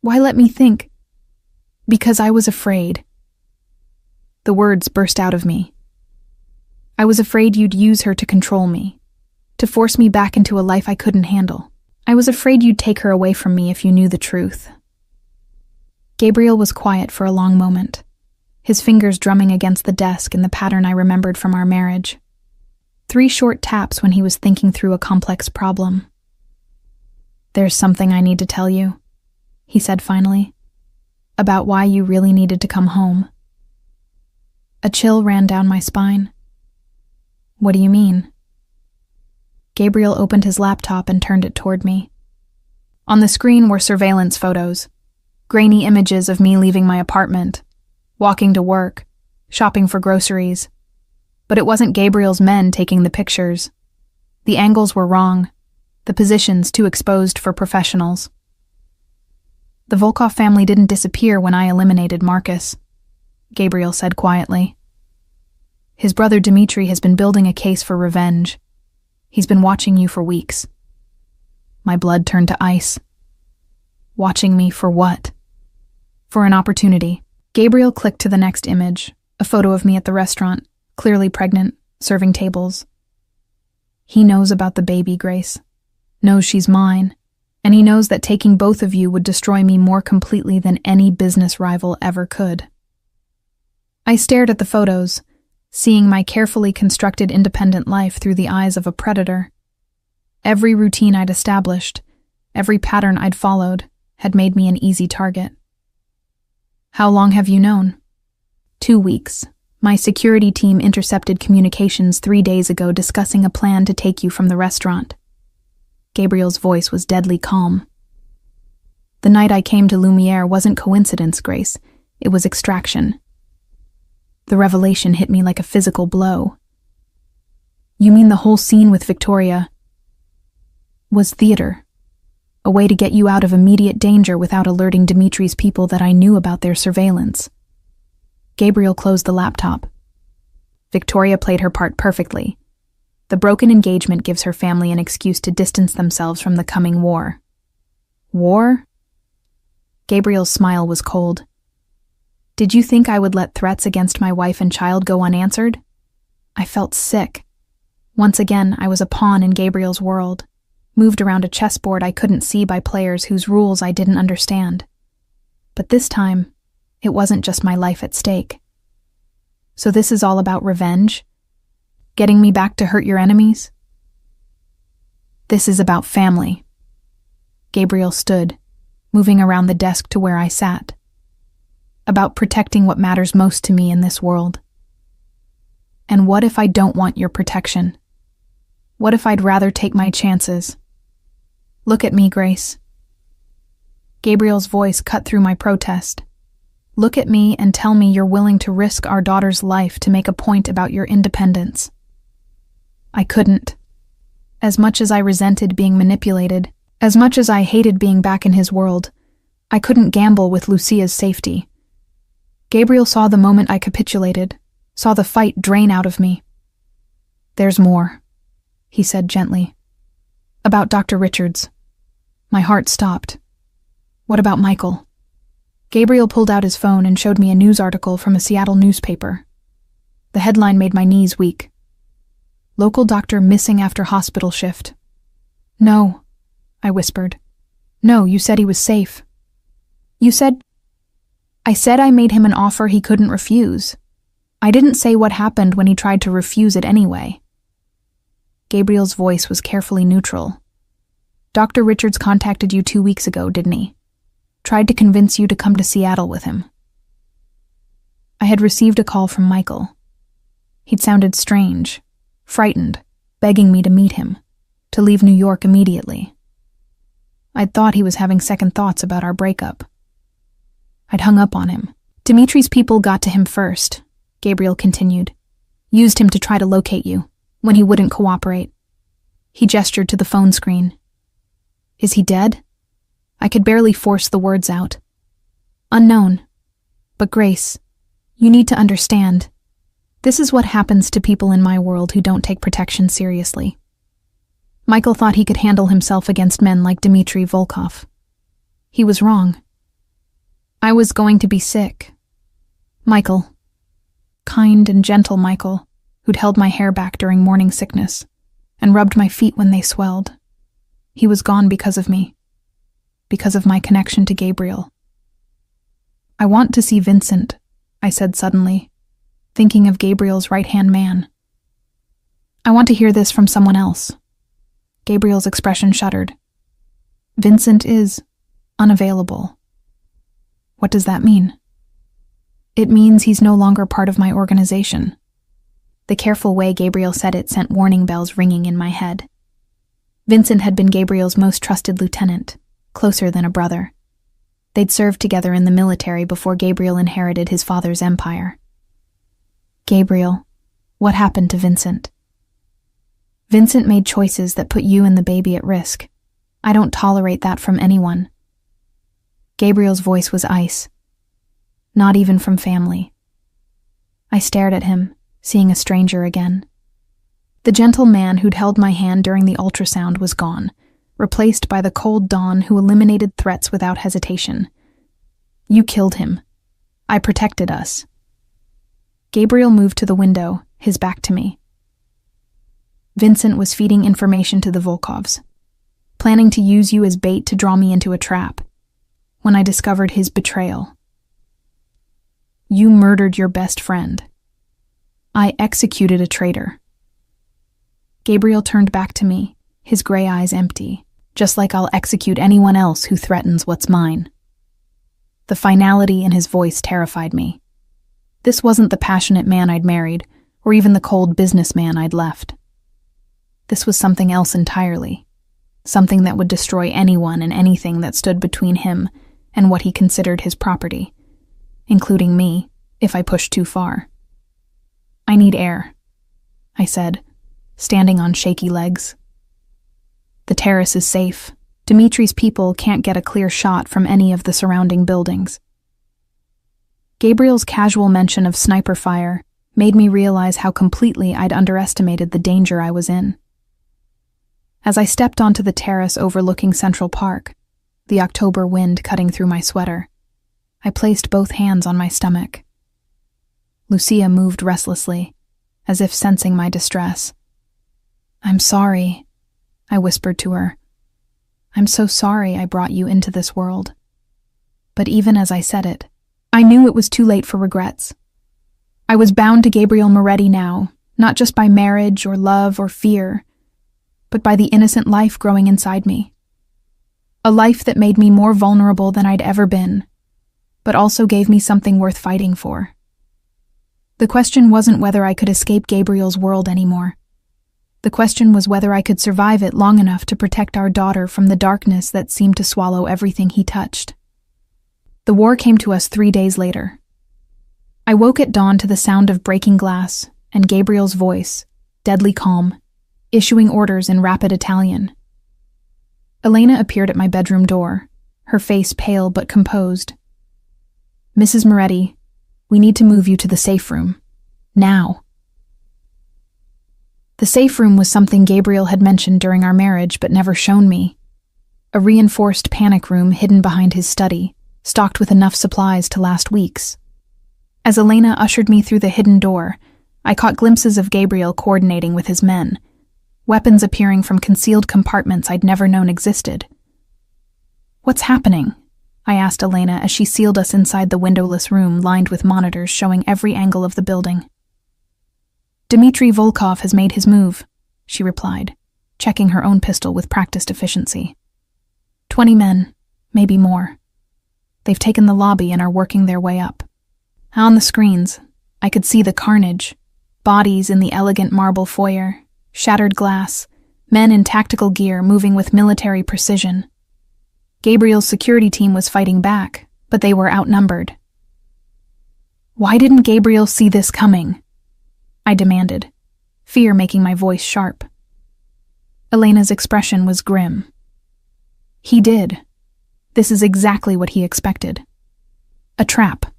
Why let me think?" "Because I was afraid." The words burst out of me. "I was afraid you'd use her to control me, to force me back into a life I couldn't handle. I was afraid you'd take her away from me if you knew the truth." Gabriel was quiet for a long moment, his fingers drumming against the desk in the pattern I remembered from our marriage. 3 short taps when he was thinking through a complex problem. "There's something I need to tell you," he said finally, "about why you really needed to come home." A chill ran down my spine. "What do you mean?" Gabriel opened his laptop and turned it toward me. On the screen were surveillance photos, grainy images of me leaving my apartment, walking to work, shopping for groceries. But it wasn't Gabriel's men taking the pictures. The angles were wrong, the positions too exposed for professionals. "The Volkov family didn't disappear when I eliminated Marcus," Gabriel said quietly. "His brother Dmitri has been building a case for revenge. He's been watching you for weeks." My blood turned to ice. Watching me for what? For an opportunity. Gabriel clicked to the next image, a photo of me at the restaurant, clearly pregnant, serving tables. "He knows about the baby, Grace. Knows she's mine. And he knows that taking both of you would destroy me more completely than any business rival ever could." I stared at the photos, seeing my carefully constructed independent life through the eyes of a predator. Every routine I'd established, every pattern I'd followed, had made me an easy target. How long have you known? 2 weeks. My security team intercepted communications 3 days ago discussing a plan to take you from the restaurant. Gabriel's voice was deadly calm. The night I came to Lumiere wasn't coincidence, Grace. It was extraction. The revelation hit me like a physical blow. You mean the whole scene with Victoria was theater? A way to get you out of immediate danger without alerting Dimitri's people that I knew about their surveillance. Gabriel closed the laptop. Victoria played her part perfectly. The broken engagement gives her family an excuse to distance themselves from the coming war. War? Gabriel's smile was cold. Did you think I would let threats against my wife and child go unanswered? I felt sick. Once again, I was a pawn in Gabriel's world, moved around a chessboard I couldn't see by players whose rules I didn't understand. But this time, it wasn't just my life at stake. So this is all about revenge? Getting me back to hurt your enemies? This is about family. Gabriel stood, moving around the desk to where I sat. About protecting what matters most to me in this world. And what if I don't want your protection? What if I'd rather take my chances? Look at me, Grace. Gabriel's voice cut through my protest. Look at me and tell me you're willing to risk our daughter's life to make a point about your independence. I couldn't. As much as I resented being manipulated, as much as I hated being back in his world, I couldn't gamble with Lucia's safety. Gabriel saw the moment I capitulated, saw the fight drain out of me. There's more, he said gently. About Dr. Richards. My heart stopped. What about Michael? Gabriel pulled out his phone and showed me a news article from a Seattle newspaper. The headline made my knees weak. Local doctor missing after hospital shift. No, I whispered. No, you said he was safe. You said... I said I made him an offer he couldn't refuse. I didn't say what happened when he tried to refuse it anyway. Gabriel's voice was carefully neutral. Dr. Richards contacted you 2 weeks ago, didn't he? Tried to convince you to come to Seattle with him. I had received a call from Michael. He'd sounded strange, frightened, begging me to meet him, to leave New York immediately. I'd thought he was having second thoughts about our breakup. I'd hung up on him. Dimitri's people got to him first, Gabriel continued. Used him to try to locate you, when he wouldn't cooperate. He gestured to the phone screen. Is he dead? I could barely force the words out. Unknown. But Grace, you need to understand. This is what happens to people in my world who don't take protection seriously. Michael thought he could handle himself against men like Dmitri Volkov. He was wrong. I was going to be sick. Michael. Kind and gentle Michael, who'd held my hair back during morning sickness and rubbed my feet when they swelled. He was gone because of me. Because of my connection to Gabriel. I want to see Vincent, I said suddenly, thinking of Gabriel's right-hand man. I want to hear this from someone else. Gabriel's expression shuddered. Vincent is unavailable. What does that mean? It means he's no longer part of my organization. The careful way Gabriel said it sent warning bells ringing in my head. Vincent had been Gabriel's most trusted lieutenant, closer than a brother. They'd served together in the military before Gabriel inherited his father's empire. Gabriel, what happened to Vincent? Vincent made choices that put you and the baby at risk. I don't tolerate that from anyone. Gabriel's voice was ice. Not even from family. I stared at him, seeing a stranger again. The gentle man who'd held my hand during the ultrasound was gone, replaced by the cold Dawn who eliminated threats without hesitation. You killed him. I protected us. Gabriel moved to the window, his back to me. Vincent was feeding information to the Volkovs, planning to use you as bait to draw me into a trap, when I discovered his betrayal. You murdered your best friend. I executed a traitor. Gabriel turned back to me, his gray eyes empty, just like I'll execute anyone else who threatens what's mine. The finality in his voice terrified me. This wasn't the passionate man I'd married, or even the cold businessman I'd left. This was something else entirely, something that would destroy anyone and anything that stood between him and what he considered his property, including me, if I pushed too far. "I need air," I said, standing on shaky legs. "The terrace is safe. Dimitri's people can't get a clear shot from any of the surrounding buildings." Gabriel's casual mention of sniper fire made me realize how completely I'd underestimated the danger I was in. As I stepped onto the terrace overlooking Central Park, the October wind cutting through my sweater, I placed both hands on my stomach. Lucia moved restlessly, as if sensing my distress. "I'm sorry," I whispered to her. "I'm so sorry I brought you into this world." But even as I said it, I knew it was too late for regrets. I was bound to Gabriel Moretti now, not just by marriage or love or fear, but by the innocent life growing inside me. A life that made me more vulnerable than I'd ever been, but also gave me something worth fighting for. The question wasn't whether I could escape Gabriel's world anymore. The question was whether I could survive it long enough to protect our daughter from the darkness that seemed to swallow everything he touched. The war came to us 3 days later. I woke at dawn to the sound of breaking glass and Gabriel's voice, deadly calm, issuing orders in rapid Italian. Elena appeared at my bedroom door, her face pale but composed. "Mrs. Moretti, we need to move you to the safe room. Now." The safe room was something Gabriel had mentioned during our marriage but never shown me. A reinforced panic room hidden behind his study, stocked with enough supplies to last weeks. As Elena ushered me through the hidden door, I caught glimpses of Gabriel coordinating with his men, weapons appearing from concealed compartments I'd never known existed. "What's happening?" I asked Elena as she sealed us inside the windowless room lined with monitors showing every angle of the building. "Dmitri Volkov has made his move," she replied, checking her own pistol with practiced efficiency. 20 men, maybe more. They've taken the lobby and are working their way up. On the screens, I could see the carnage, bodies in the elegant marble foyer, shattered glass, men in tactical gear moving with military precision. Gabriel's security team was fighting back, but they were outnumbered. "Why didn't Gabriel see this coming?" I demanded, fear making my voice sharp. Elena's expression was grim. "He did. This is exactly what he expected. A trap."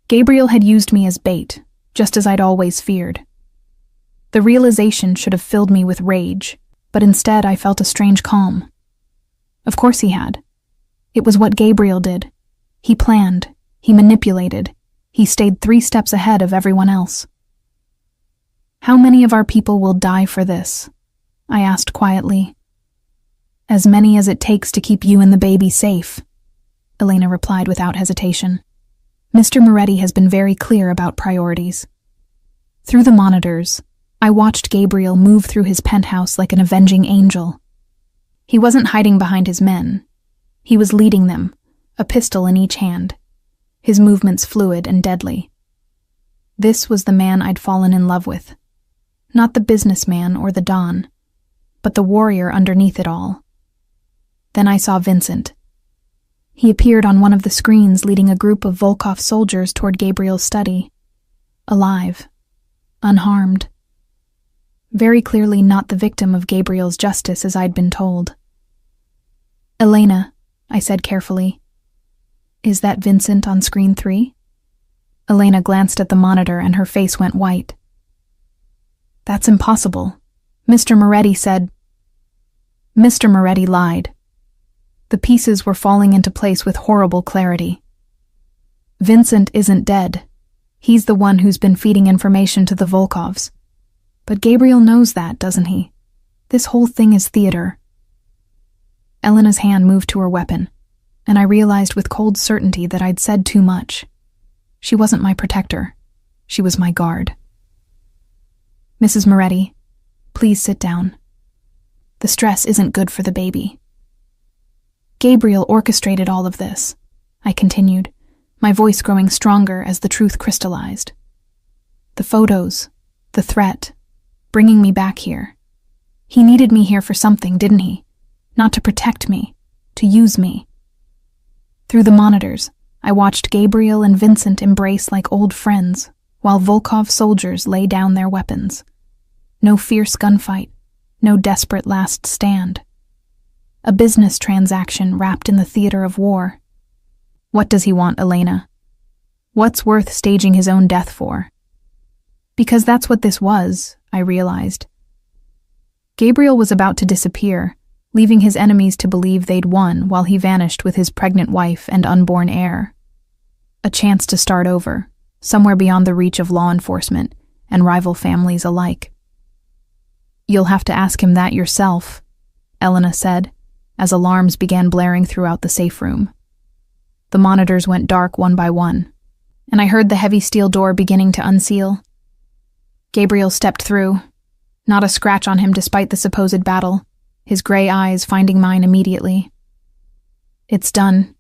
Gabriel had used me as bait, just as I'd always feared. The realization should have filled me with rage, but instead I felt a strange calm. Of course he had. It was what Gabriel did. He planned, he manipulated, he stayed 3 steps ahead of everyone else. "How many of our people will die for this?" I asked quietly. "As many as it takes to keep you and the baby safe," Elena replied without hesitation. "Mr. Moretti has been very clear about priorities." Through the monitors, I watched Gabriel move through his penthouse like an avenging angel. He wasn't hiding behind his men. He was leading them, a pistol in each hand, his movements fluid and deadly. This was the man I'd fallen in love with. Not the businessman or the don, but the warrior underneath it all. Then I saw Vincent. He appeared on one of the screens leading a group of Volkov soldiers toward Gabriel's study. Alive. Unharmed. Very clearly not the victim of Gabriel's justice as I'd been told. "Elena," I said carefully, "is that Vincent on screen 3? Elena glanced at the monitor and her face went white. "That's impossible. Mr. Moretti said—" Mr. Moretti lied. The pieces were falling into place with horrible clarity. Vincent isn't dead. He's the one who's been feeding information to the Volkovs. But Gabriel knows that, doesn't he? This whole thing is theater. Elena's hand moved to her weapon, and I realized with cold certainty that I'd said too much. She wasn't my protector. She was my guard. "Mrs. Moretti, please sit down." The stress isn't good for the baby. Gabriel orchestrated all of this, I continued, my voice growing stronger as the truth crystallized. The photos, the threat, bringing me back here. He needed me here for something, didn't he? Not to protect me, to use me. Through the monitors, I watched Gabriel and Vincent embrace like old friends, while Volkov soldiers lay down their weapons. No fierce gunfight, no desperate last stand. A business transaction wrapped in the theater of war. What does he want, Elena? What's worth staging his own death for? Because that's what this was, I realized. Gabriel was about to disappear, leaving his enemies to believe they'd won while he vanished with his pregnant wife and unborn heir. A chance to start over, somewhere beyond the reach of law enforcement and rival families alike. You'll have to ask him that yourself, Elena said, as alarms began blaring throughout the safe room. The monitors went dark one by one, and I heard the heavy steel door beginning to unseal. Gabriel stepped through, not a scratch on him despite the supposed battle, his gray eyes finding mine immediately. It's done,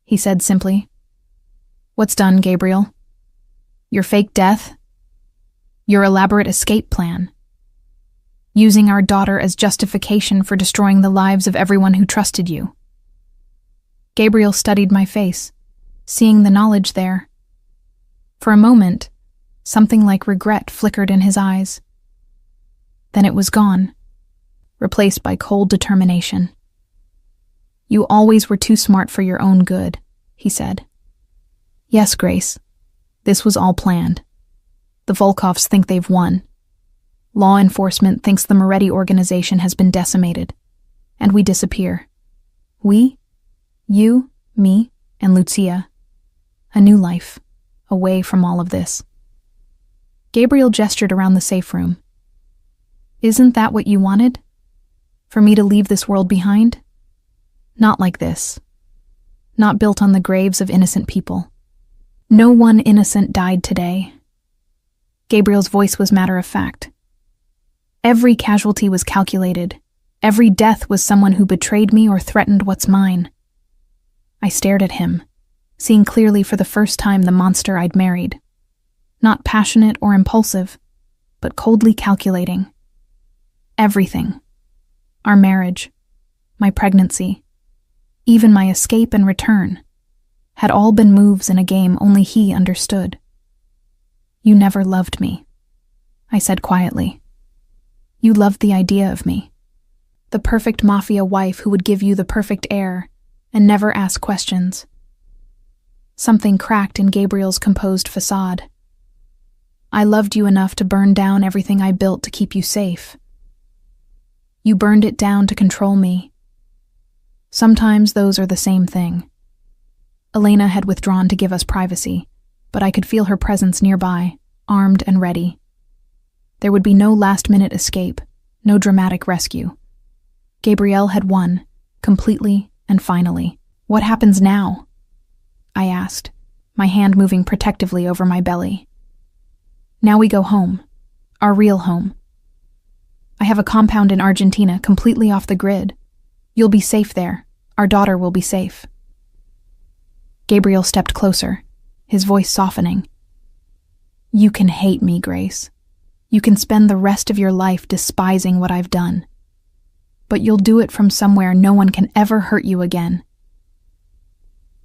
he said simply. What's done, Gabriel? Your fake death? Your elaborate escape plan? Using our daughter as justification for destroying the lives of everyone who trusted you. Gabriel studied my face, seeing the knowledge there. For a moment, something like regret flickered in his eyes. Then it was gone, replaced by cold determination. You always were too smart for your own good, he said. Yes, Grace. This was all planned. The Volkovs think they've won. Law enforcement thinks the Moretti organization has been decimated, and we disappear. We? You, me, and Lucia. A new life, away from all of this. Gabriel gestured around the safe room. Isn't that what you wanted? For me to leave this world behind? Not like this. Not built on the graves of innocent people. No one innocent died today. Gabriel's voice was matter-of-fact. Every casualty was calculated. Every death was someone who betrayed me or threatened what's mine. I stared at him, seeing clearly for the first time the monster I'd married. Not passionate or impulsive, but coldly calculating. Everything. Our marriage, my pregnancy, even my escape and return, had all been moves in a game only he understood. You never loved me, I said quietly. You loved the idea of me. The perfect Mafia wife who would give you the perfect heir and never ask questions. Something cracked in Gabriel's composed facade. I loved you enough to burn down everything I built to keep you safe. You burned it down to control me. Sometimes those are the same thing. Elena had withdrawn to give us privacy, but I could feel her presence nearby, armed and ready. There would be no last-minute escape, no dramatic rescue. Gabriel had won, completely and finally. What happens now? I asked, my hand moving protectively over my belly. Now we go home, our real home. I have a compound in Argentina completely off the grid. You'll be safe there. Our daughter will be safe. Gabriel stepped closer, his voice softening. You can hate me, Grace. You can spend the rest of your life despising what I've done. But you'll do it from somewhere no one can ever hurt you again.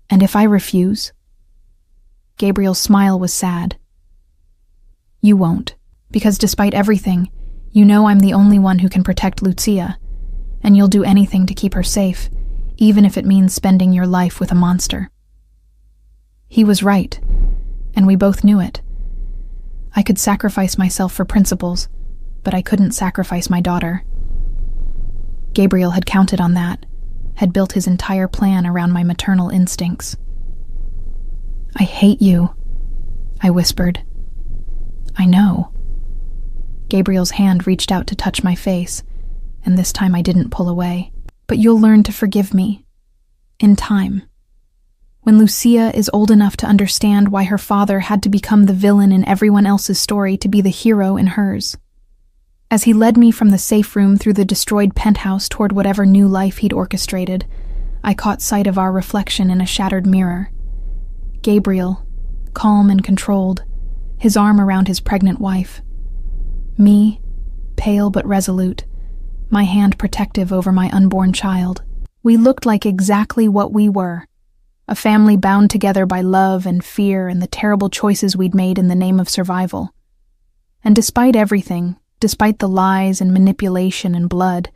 And if I refuse? Gabriel's smile was sad. You won't, because despite everything, you know I'm the only one who can protect Lucia, and you'll do anything to keep her safe, even if it means spending your life with a monster. He was right, and we both knew it. I could sacrifice myself for principles, but I couldn't sacrifice my daughter. Gabriel had counted on that, had built his entire plan around my maternal instincts. I hate you, I whispered. I know. Gabriel's hand reached out to touch my face, and this time I didn't pull away. But you'll learn to forgive me. In time. When Lucia is old enough to understand why her father had to become the villain in everyone else's story to be the hero in hers. As he led me from the safe room through the destroyed penthouse toward whatever new life he'd orchestrated, I caught sight of our reflection in a shattered mirror. Gabriel, calm and controlled, his arm around his pregnant wife. Me, pale but resolute, my hand protective over my unborn child. We looked like exactly what we were, a family bound together by love and fear and the terrible choices we'd made in the name of survival. And despite everything, despite the lies and manipulation and blood,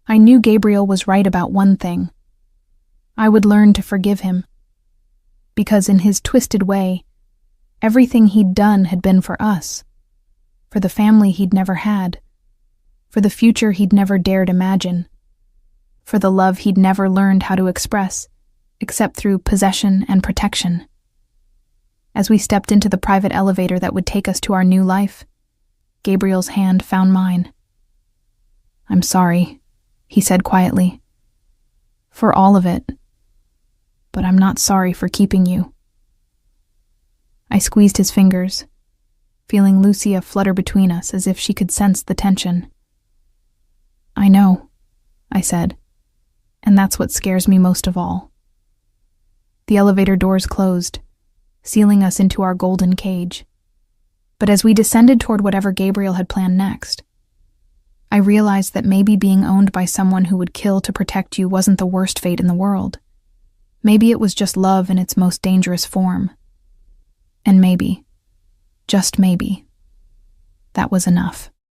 I knew Gabriel was right about one thing. I would learn to forgive him. Because in his twisted way, everything he'd done had been for us, for the family he'd never had, for the future he'd never dared imagine, for the love he'd never learned how to express, except through possession and protection. As we stepped into the private elevator that would take us to our new life, Gabriel's hand found mine. "I'm sorry," he said quietly, "for all of it, but I'm not sorry for keeping you." I squeezed his fingers, feeling Lucia flutter between us as if she could sense the tension. "I know," I said, "and that's what scares me most of all." The elevator doors closed, sealing us into our golden cage. But as we descended toward whatever Gabriel had planned next, I realized that maybe being owned by someone who would kill to protect you wasn't the worst fate in the world. Maybe it was just love in its most dangerous form. And maybe, just maybe, that was enough.